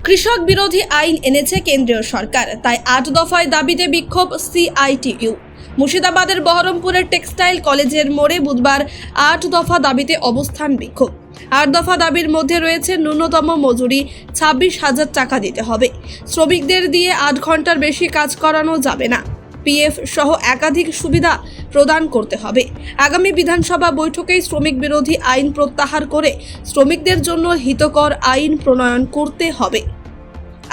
কৃষক বিরোধী আইন এনেছে কেন্দ্রীয় সরকার, তাই ৮ দফায় দাবিতে বিক্ষোভ সিআইটিইউ। মুর্শিদাবাদের বহরমপুরের টেক্সটাইল কলেজের মোড়ে বুধবার ৮ দফা দাবিতে অবস্থান বিক্ষোভ। ৮ দফা দাবির মধ্যে রয়েছে ন্যূনতম মজুরি ২৬,০০০ টাকা দিতে হবে, শ্রমিকদের দিয়ে ৮ ঘন্টার বেশি কাজ করানো যাবে না, পিএফ সহ একাধিক সুবিধা প্রদান করতে হবে। আগামী বিধানসভা বৈঠকেই শ্রমিক বিরোধী আইন প্রত্যাহার করে শ্রমিকদের জন্য হিতকর আইন প্রণয়ন করতে হবে।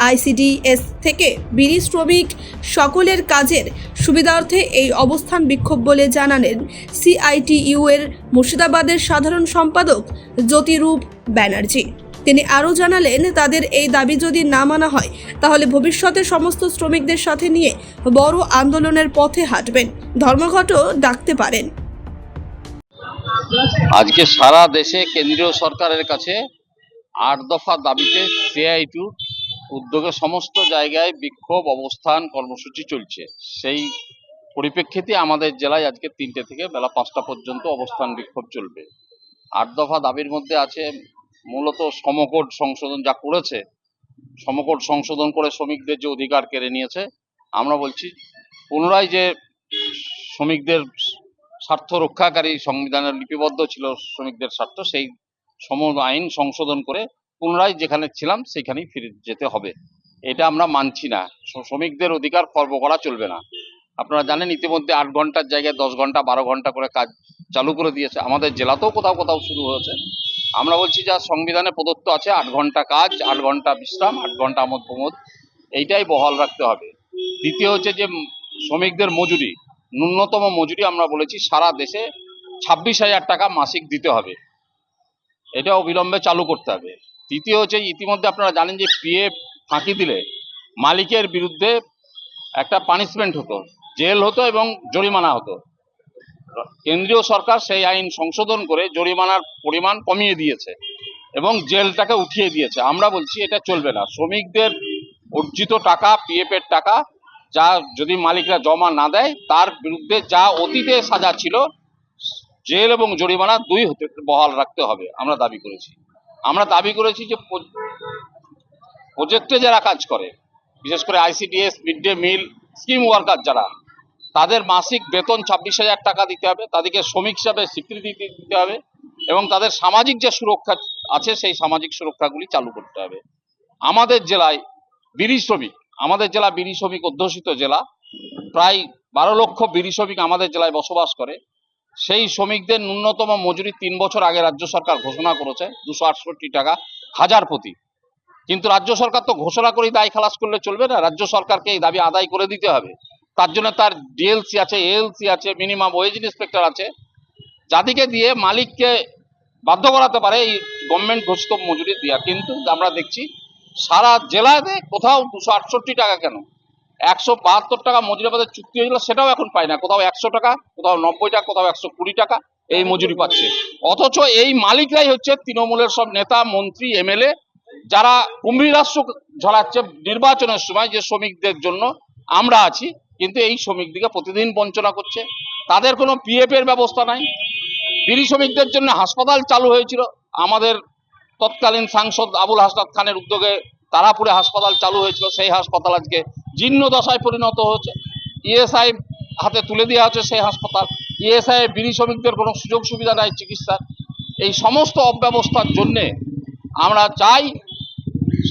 আইসিডিএস থেকে বিড়ি শ্রমিক সকলের কাজের সুবিধার্থে এই অবস্থান বিক্ষোভ বলে জানালেন সিআইটিইউ এর মুর্শিদাবাদের সাধারণ সম্পাদক জ্যোতিরূপ ব্যানার্জি। তিনি আরও জানালেন, তাদের এই দাবি যদি না মানা হয় তাহলে ভবিষ্যতে সমস্ত শ্রমিকদের সাথে নিয়ে বড় আন্দোলনের পথে হাঁটবেন, ধর্মঘটও ডাকতে পারেন। আজকে সারা দেশে কেন্দ্রীয় সরকারের কাছে ৮ দফা দাবিতে সিআইটিইউ উদ্যোগে সমস্ত জায়গায় বিক্ষোভ অবস্থান কর্মসূচি চলছে। সেই পরিপ্রেক্ষিতে আমাদের জেলায় আজকে ৩টে থেকে বেলা ৫টা পর্যন্ত অবস্থান বিক্ষোভ চলবে। ৮ দফা দাবির মধ্যে আছে মূলত সমকোড সংশোধন, যা করেছে সমকোড সংশোধন করে শ্রমিকদের যে অধিকার কেড়ে নিয়েছে। আমরা বলছি পুনরায় যে শ্রমিকদের স্বার্থ রক্ষাকারী সংবিধানের লিপিবদ্ধ ছিল শ্রমিকদের স্বার্থ, সেই আইন সংশোধন করে পুনরায় যেখানে ছিলাম সেখানেই ফিরে যেতে হবে। এটা আমরা মানছি না। শ্রমিকদের অধিকার খর্ব করা চলবে না। আপনারা জানেন ইতিমধ্যে ৮ ঘন্টার জায়গায় 10 ঘন্টা 12 ঘন্টা করে কাজ চালু করে দিয়েছে। আমাদের জেলাতেও কোথাও কোথাও শুরু হয়েছে। আমরা বলছি যা সংবিধানে প্রদত্ত আছে 8 ঘন্টা কাজ, 8 ঘন্টা বিশ্রাম, 8 ঘন্টা আমোদ প্রমোদ, এইটাই বহাল রাখতে হবে। দ্বিতীয় হচ্ছে যে শ্রমিকদের মজুরি, ন্যূনতম মজুরি আমরা বলেছি সারা দেশে 26,০০০ টাকা মাসিক দিতে হবে, এটা অবিলম্বে চালু করতে হবে। তৃতীয় হচ্ছে ইতিমধ্যে আপনারা জানেন যে পিএফ ফাঁকি দিলে মালিকের বিরুদ্ধে একটা পানিশমেন্ট হতো, জেল হতো এবং জরিমানা হতো। কেন্দ্রীয় সরকার সেই আইন সংশোধন করে জরিমানার পরিমাণ কমিয়ে দিয়েছে এবং জেলটাকে উঠিয়ে দিয়েছে। আমরা বলছি এটা চলবে না। শ্রমিকদের অর্জিত টাকা, পিএফ এর টাকা যা যদি মালিকরা জমা না দেয়, তার বিরুদ্ধে যা অতীতে সাজা ছিল জেল এবং জরিমানা 2 হতে বহাল রাখতে হবে। আমরা দাবি করেছি যে প্রজেক্টে যারা কাজ করে, বিশেষ করে ICDS, mid day meal, scheme worker যারা, তাদের মাসিক বেতন 26,০০০ টাকা দিতে হবে, তাদেরকে শ্রমিক হিসাবে স্বীকৃতি দিতে হবে এবং তাদের সামাজিক যে সুরক্ষা আছে সেই সামাজিক সুরক্ষাগুলি চালু করতে হবে। আমাদের জেলায় বিড়ি শ্রমিক, আমাদের জেলা বিড়ি শ্রমিক অধ্যুষিত জেলা, প্রায় 12 লক্ষ বিড়ি শ্রমিক আমাদের জেলায় বসবাস করে। সেই শ্রমিকদের ন্যূনতম মজুরি 3 বছর আগে রাজ্য সরকার ঘোষণা করেছে 268 টাকা হাজার প্রতি। কিন্তু রাজ্য সরকার তো ঘোষণা করেই দায় খালাস করলে চলবে না, রাজ্য সরকারকে এই দাবি আদায় করে দিতে হবে। তার জন্য তার ডিএলসি আছে, এএলসি আছে, মিনিমাম ওয়েজ ইন্সপেক্টর আছে, যাদেরকে দিয়ে মালিককে বাধ্য করাতে পারে এই গভর্নমেন্ট ঘোষিত মজুরি দেওয়া। কিন্তু আমরা দেখছি সারা জেলাতে কোথাও 268 টাকা, কেন 172 টাকা মজুরি আমাদের চুক্তি হয়েছিল, সেটাও এখন পায় না। কোথাও 100 টাকা, কোথাও 90 টাকা, কোথাও 120 টাকা এই মজুরি পাচ্ছে। অথচ এই মালিকরাই হচ্ছে তৃণমূলের সব নেতা, মন্ত্রী, এমএলএ, যারা কুম্ভীরাস্য ঝরাচ্ছে নির্বাচনের সময় যে শ্রমিকদের জন্য আমরা আছি, কিন্তু এই শ্রমিকদিকে প্রতিদিন বঞ্চনা করছে। তাদের কোনো পিএফ এর ব্যবস্থা নাই। বিড়ি শ্রমিকদের জন্য হাসপাতাল চালু হয়েছিল, আমাদের তৎকালীন সাংসদ আবুল হাসনাত খানের উদ্যোগে তারাপুরে হাসপাতাল চালু হয়েছিল। সেই হাসপাতাল আজকে জীর্ণ দশায় পরিণত হয়েছে। ইএসআই হাতে তুলে দেওয়া হচ্ছে সেই হাসপাতাল। ইএসআই বিড়ি শ্রমিকদের কোনো সুযোগ সুবিধা নাই চিকিৎসার। এই সমস্ত অব্যবস্থার জন্যে আমরা চাই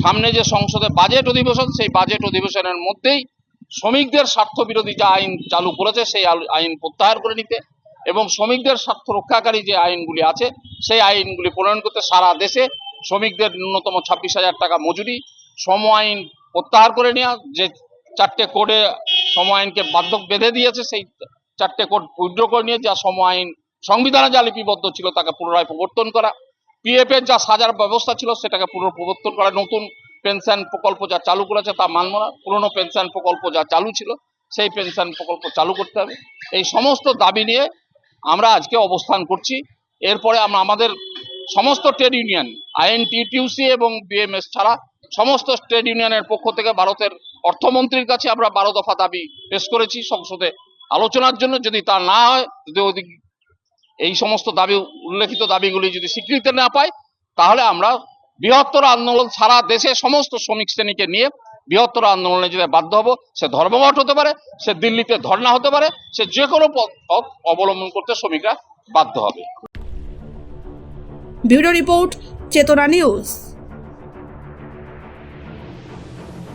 সামনে যে সংসদে বাজেট অধিবেশন, সেই বাজেট অধিবেশনের মধ্যেই শ্রমিকদের স্বার্থ বিরোধী যে আইন চালু করেছে সেই আইন প্রত্যাহার করে নিতে এবং শ্রমিকদের স্বার্থ রক্ষাকারী যে আইনগুলি আছে সেই আইনগুলি প্রণয়ন করতে। সারা দেশে শ্রমিকদের ন্যূনতম 26,০০০ টাকা মজুরি, শ্রম আইন প্রত্যাহার করে নেওয়া, যে 4টে কোডে শ্রম আইনকে বাধ্যক বেঁধে দিয়েছে, সেই 4টে কোড উইথড্র করে নিয়ে যা শ্রম আইন সংবিধানে যা লিপিবদ্ধ ছিল তাকে পুনরায় প্রবর্তন করা, পিএফ এর যা সাজার ব্যবস্থা ছিল সেটাকে পুনঃপ্রবর্তন করা, নতুন পেনশন প্রকল্প যা চালু করেছে তা মানব না, পুরনো পেনশন প্রকল্প যা চালু ছিল সেই পেনশন প্রকল্প চালু করতে হবে। এই সমস্ত দাবি নিয়ে আমরা আজকে অবস্থান করছি। এরপরে আমরা আমাদের সমস্ত ট্রেড ইউনিয়ন, আইএনটিটিউসি এবং বিএমএস ছাড়া সমস্ত ট্রেড ইউনিয়নের পক্ষ থেকে ভারতের অর্থমন্ত্রীর কাছে আমরা 12 দফা দাবি পেশ করেছি সংসদে আলোচনার জন্য। যদি তা না হয়, যদি এই সমস্ত দাবি, উল্লেখিত দাবিগুলি যদি স্বীকৃতি না পায়, তাহলে আমরা বৃহত্তর আন্দোলন সারা দেশে সমস্ত শ্রমিক শ্রেণীকে নিয়ে বৃহত্তর আন্দোলনে যেতে বাধ্য হব। সে ধর্মঘট হতে পারে, সে দিল্লিতে ধর্ণা হতে পারে, সে যে কোনো পথ অবলম্বন করতে শ্রমিকরা বাধ্য হবে। ব্যুরো রিপোর্ট, চেতনা নিউজ।